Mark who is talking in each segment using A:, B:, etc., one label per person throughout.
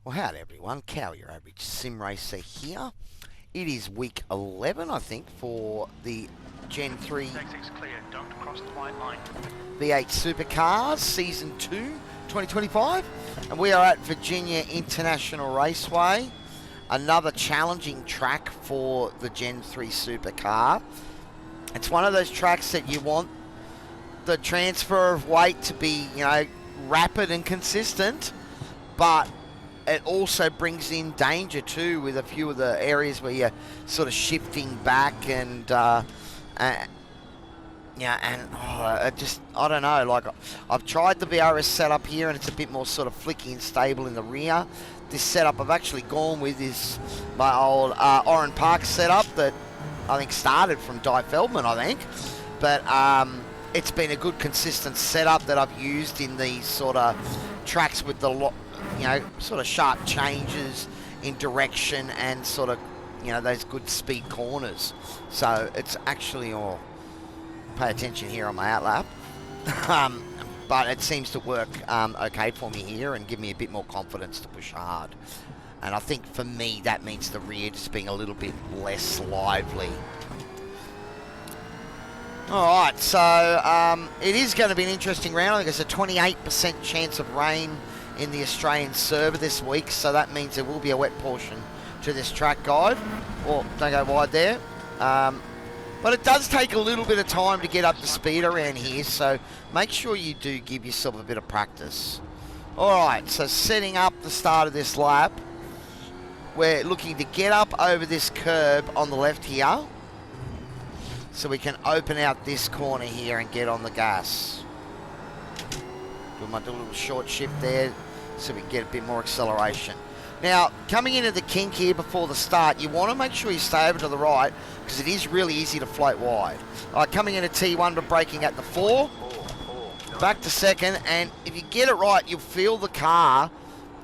A: Well, howdy everyone, Cowy, your average sim racer here. It is week 11, I think, for the Gen 3
B: clear. Don't cross the white line.
A: V8 Supercars, Season 2, 2025. And we are at Virginia International Raceway. Another challenging track for the Gen 3 Supercar. It's one of those tracks that you want the transfer of weight to be, rapid and consistent, but it also brings in danger too with a few of the areas where you're sort of shifting back and I don't know, like I've tried the VRS setup here and it's a bit more sort of flicky and stable in the rear. This setup I've actually gone with is my old Oran Park setup that I think started from Di Feldman, I think, but it's been a good consistent setup that I've used in these sort of tracks with the sort of sharp changes in direction and sort of, those good speed corners. So it's actually, pay attention here on my outlap, but it seems to work okay for me here and give me a bit more confidence to push hard. And I think for me that means the rear just being a little bit less lively. Alright, so it is going to be an interesting round. I think there's a 28% chance of rain in the Australian server this week, so that means there will be a wet portion to this track guide. Well, don't go wide there. But it does take a little bit of time to get up to speed around here, so make sure you do give yourself a bit of practice. Alright, so setting up the start of this lap, we're looking to get up over this curb on the left here, so we can open out this corner here and get on the gas. Might do a little short shift there so we can get a bit more acceleration. Now, coming into the kink here before the start, you want to make sure you stay over to the right because it is really easy to float wide. All right, coming into T1 but braking at the 4, back to second, and if you get it right, you'll feel the car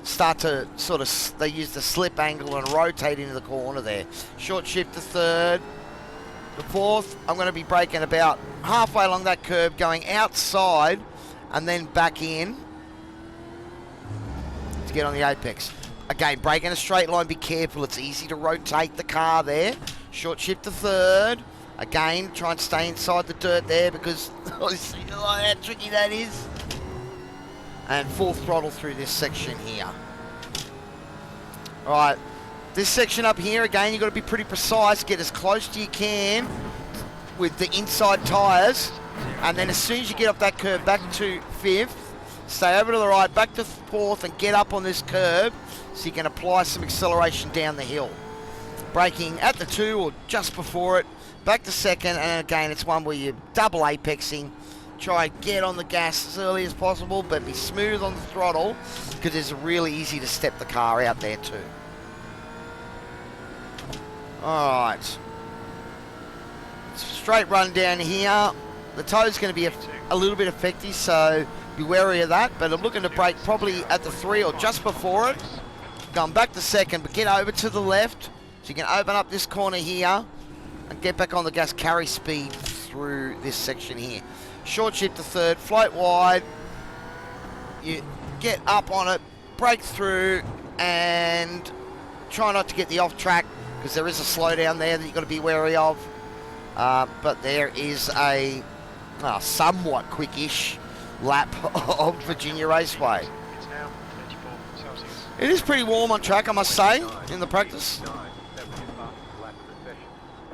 A: start to sort of, they use the slip angle and rotate into the corner there. Short shift to third. The fourth, I'm going to be braking about halfway along that curve, going outside and then back in to get on the apex. Again, brake in a straight line, be careful, it's easy to rotate the car there. Short shift to third. Again, try and stay inside the dirt there because you see how tricky that is. And full throttle through this section here. Alright, this section up here, again, you've got to be pretty precise, get as close as you can with the inside tyres. And then as soon as you get off that curve, back to 5th, stay over to the right, back to 4th, and get up on this curve so you can apply some acceleration down the hill. Braking at the 2 or just before it, back to 2nd, and again, it's one where you're double apexing. Try and get on the gas as early as possible, but be smooth on the throttle because it's really easy to step the car out there too. Alright. Straight run down here. The toe's going to be a little bit effective, so be wary of that. But I'm looking to brake probably at the 3 or just before it. Going back to 2nd, but get over to the left. So you can open up this corner here and get back on the gas, carry speed through this section here. Short shift to 3rd, float wide. You get up on it, brake through, and try not to get the off track because there is a slowdown there that you've got to be wary of. But there is a somewhat quick-ish lap of Virginia Raceway.
B: It's now 34 Celsius.
A: It is pretty warm on track, I must say, in the practice.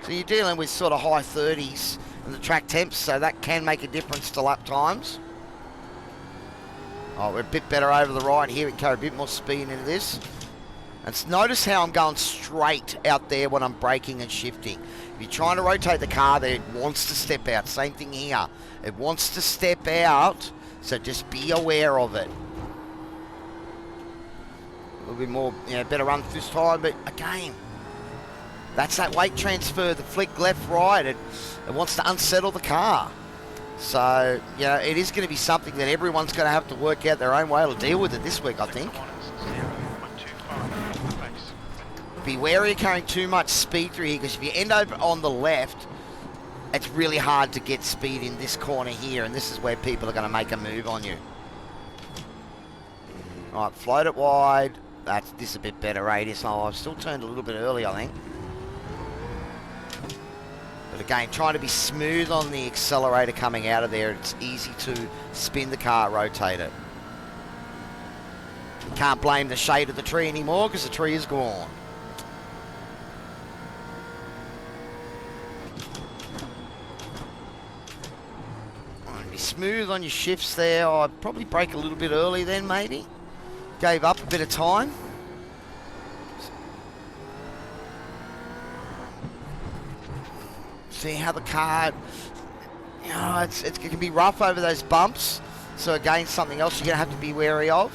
A: So you're dealing with sort of high 30s in the track temps, so that can make a difference to lap times. Oh, we're a bit better over the right here. We can carry a bit more speed into this. And notice how I'm going straight out there when I'm braking and shifting. If you're trying to rotate the car there, it wants to step out. Same thing here. It wants to step out, so just be aware of it. A little bit more, better run this time, but again, that's that weight transfer, the flick left, right. It wants to unsettle the car. So, it is going to be something that everyone's going to have to work out their own way to deal with it this week, I think. Be wary of carrying too much speed through here, because if you end over on the left, it's really hard to get speed in this corner here, and this is where people are going to make a move on you. Right, float it wide. This is a bit better radius. Oh, I've still turned a little bit early, I think. But again, trying to be smooth on the accelerator coming out of there. It's easy to spin the car, rotate it. You can't blame the shade of the tree anymore because the tree is gone. Be smooth on your shifts there. I'd probably brake a little bit early then, maybe. Gave up a bit of time. See how the car, you know, it can be rough over those bumps. So again, something else you're going to have to be wary of.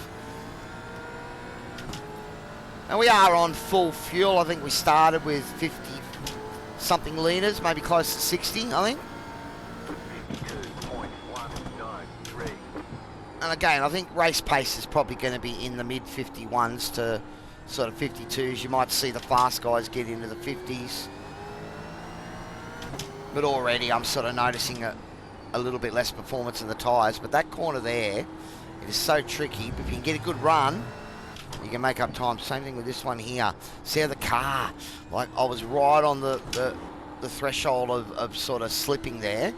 A: And we are on full fuel. I think we started with 50 something litres, maybe close to 60, I think. And again, I think race pace is probably going to be in the mid 51s to sort of 52s. You might see the fast guys get into the 50s. But already I'm sort of noticing a little bit less performance in the tyres. But that corner there, it is so tricky. But if you can get a good run, you can make up time. Same thing with this one here. See how the car, like I was right on the threshold of sort of slipping there.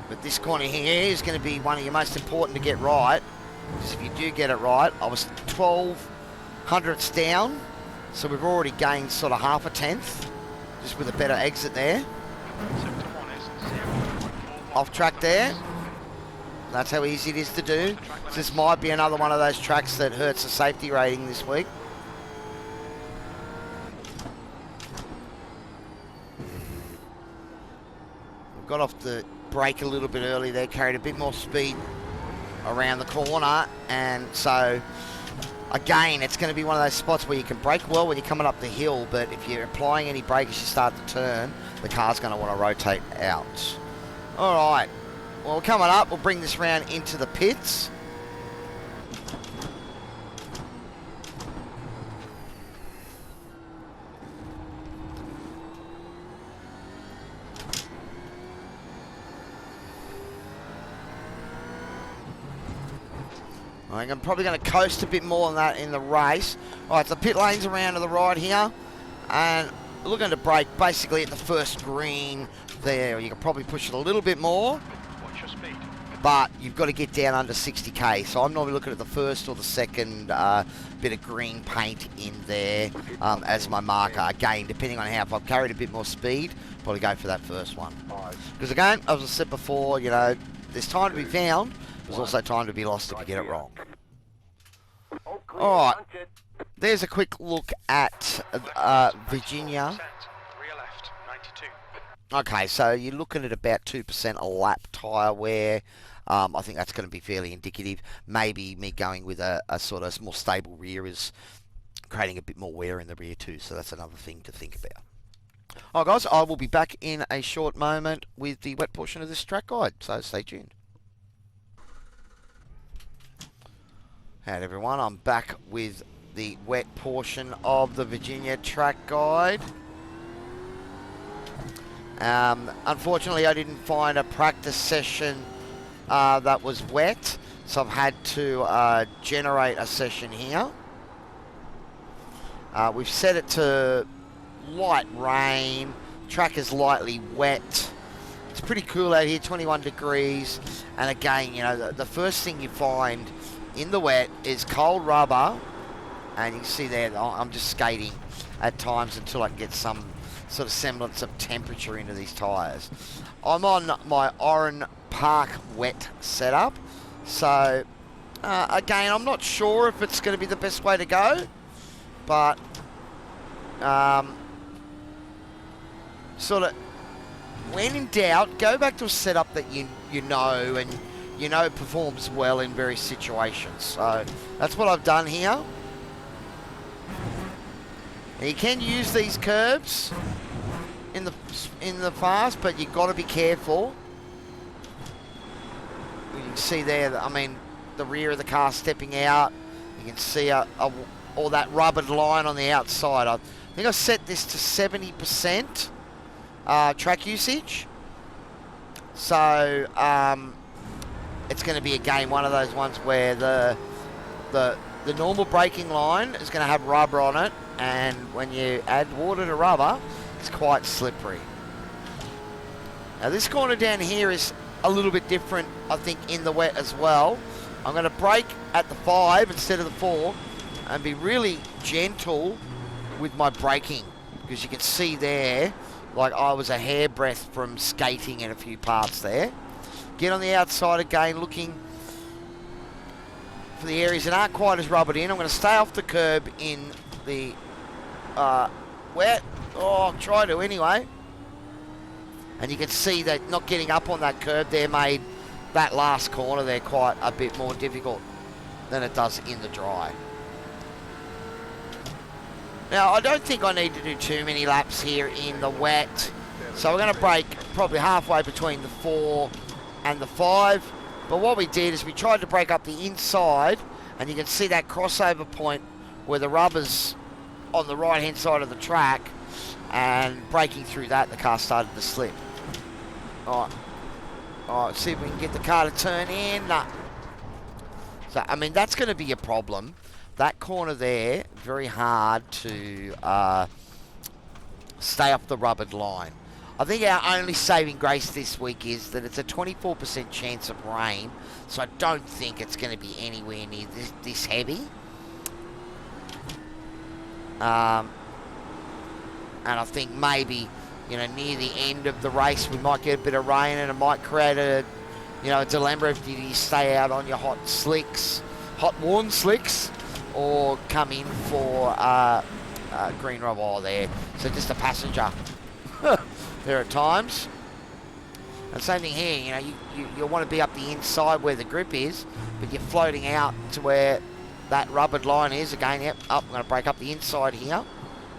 A: But this corner here is going to be one of your most important to get right. Because if you do get it right, I was 12 hundredths down. So we've already gained sort of half a tenth. Just with a better exit there. Off track there. That's how easy it is to do. So this might be another one of those tracks that hurts the safety rating this week. Got off the brake a little bit early there, carried a bit more speed around the corner, and so again it's going to be one of those spots where you can brake well when you're coming up the hill, but if you're applying any brake as you start to turn, the car's going to want to rotate out. All right, well, coming up, we'll bring this round into the pits. I think I'm probably going to coast a bit more than that in the race. All right, so pit lane's around to the right here. And looking to brake basically at the first green there. You can probably push it a little bit more.
B: Watch your speed.
A: But you've got to get down under 60k. So I'm normally looking at the first or the second bit of green paint in there as my marker. Again, depending on how, if I've carried a bit more speed, probably go for that first one. Because again, as I said before, you know, there's time to be found. There's also time to be lost if you get it wrong. Alright, there's a quick look at Virginia.
B: Rear left, 92.
A: Okay, so you're looking at about 2% a lap tyre wear. I think that's going to be fairly indicative. Maybe me going with a sort of more stable rear is creating a bit more wear in the rear too, so that's another thing to think about. Alright guys, I will be back in a short moment with the wet portion of this track guide, so stay tuned. Howdy everyone, I'm back with the wet portion of the Virginia track guide. Unfortunately, I didn't find a practice session that was wet, so I've had to generate a session here. We've set it to light rain, track is lightly wet. It's pretty cool out here, 21 degrees, and again, you know, the first thing you find in the wet is cold rubber, and you can see there I'm just skating at times until I can get some sort of semblance of temperature into these tyres. I'm on my Oran Park wet setup, so again, I'm not sure if it's going to be the best way to go, but sort of when in doubt, go back to a setup that you know and you know performs well in various situations. So that's what I've done here. And you can use these curves in the fast, but you've got to be careful. You can see there, I mean, the rear of the car stepping out. You can see all that rubbered line on the outside. I think I set this to 70%. track usage. So it's going to be again one of those ones where the normal braking line is going to have rubber on it, and when you add water to rubber, it's quite slippery. Now this corner down here is a little bit different, I think, in the wet as well. I'm going to brake at the 5 instead of the 4 and be really gentle with my braking, because you can see there, like I was a hairbreadth from skating in a few parts there. Get on the outside again, looking for the areas that aren't quite as rubbered in. I'm going to stay off the curb in the wet. Oh, try to anyway. And you can see that not getting up on that curb there made that last corner there quite a bit more difficult than it does in the dry. Now, I don't think I need to do too many laps here in the wet. So we're going to brake probably halfway between the 4 and the 5. But what we did is we tried to break up the inside, and you can see that crossover point where the rubber's on the right-hand side of the track, and breaking through that, the car started to slip. All right, see if we can get the car to turn in. Nah. So, I mean, that's going to be a problem. That corner there, very hard to stay off the rubbered line. I think our only saving grace this week is that it's a 24% chance of rain, so I don't think it's going to be anywhere near this heavy. And I think maybe, you know, near the end of the race we might get a bit of rain, and it might create a, you know, a dilemma if you stay out on your hot worn slicks, or come in for green rubber there. So just a passenger there at times. And same thing here, you know, you want to be up the inside where the grip is, but you're floating out to where that rubbered line is. Again, yep, I'm going to break up the inside here,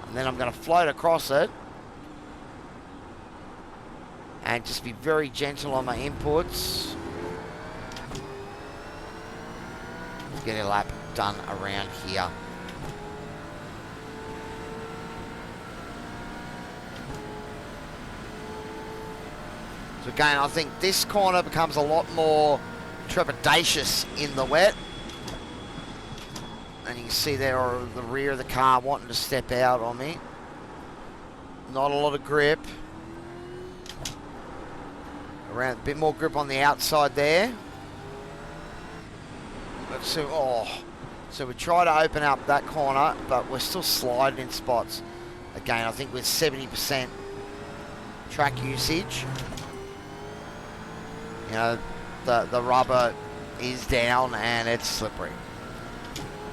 A: and then I'm going to float across it. And just be very gentle on my inputs. Get a lap done around here. So again, I think this corner becomes a lot more trepidatious in the wet. And you can see there the rear of the car wanting to step out on me. Not a lot of grip. Around a bit more grip on the outside there. Let's see. So we try to open up that corner, but we're still sliding in spots. Again, I think with 70% track usage, you know, the rubber is down and it's slippery.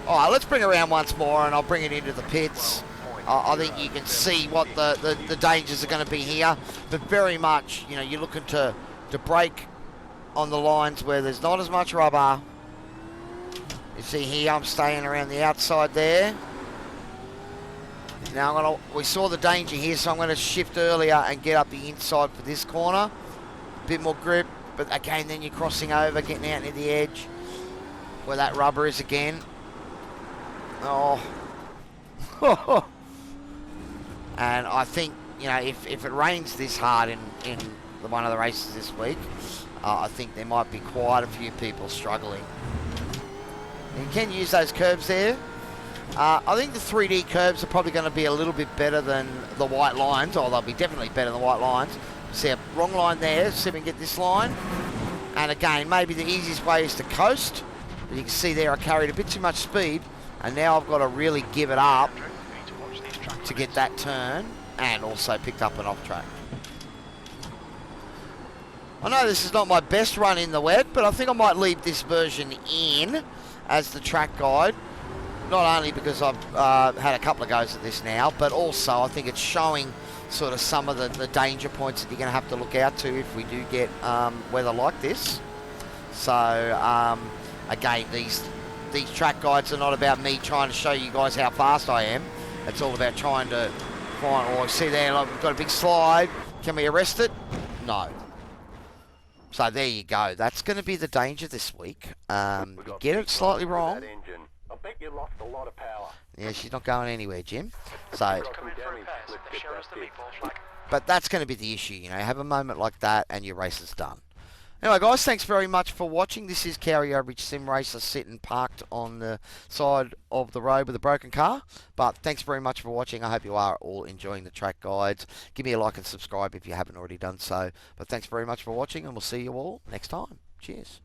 A: All right, let's bring it around once more, and I'll bring it into the pits. I think you can see what the dangers are going to be here, but very much, you know, you're looking to brake on the lines where there's not as much rubber. You see here, I'm staying around the outside there. Now we saw the danger here, so I'm going to shift earlier and get up the inside for this corner. A bit more grip, but again, then you're crossing over, getting out near the edge where that rubber is again. Oh. And I think, you know, if it rains this hard in one of the races this week, I think there might be quite a few people struggling. You can use those curves there. I think the 3D curves are probably going to be a little bit better than the white lines, or they'll be definitely better than the white lines. See a wrong line there, see if we can get this line. And again, maybe the easiest way is to coast. But you can see there I carried a bit too much speed, and now I've got to really give it up to get that turn, and also picked up an off track. I know this is not my best run in the wet, but I think I might leave this version in as the track guide. Not only because I've had a couple of goes at this now, but also I think it's showing sort of some of the danger points that you're going to have to look out to if we do get weather like this. So again, these track guides are not about me trying to show you guys how fast I am. It's all about trying to find, oh, see there, like, we've got a big slide. Can we arrest it? No. So there you go. That's going to be the danger this week. You get it slightly wrong.
C: I bet you lost a lot of power.
A: Yeah, she's not going anywhere, Jim. So But that's going to be the issue, you know. Have a moment like that and your race is done. Anyway, guys, thanks very much for watching. This is Cowy Average Sim Racer sitting parked on the side of the road with a broken car. But thanks very much for watching. I hope you are all enjoying the track guides. Give me a like and subscribe if you haven't already done so. But thanks very much for watching, and we'll see you all next time. Cheers.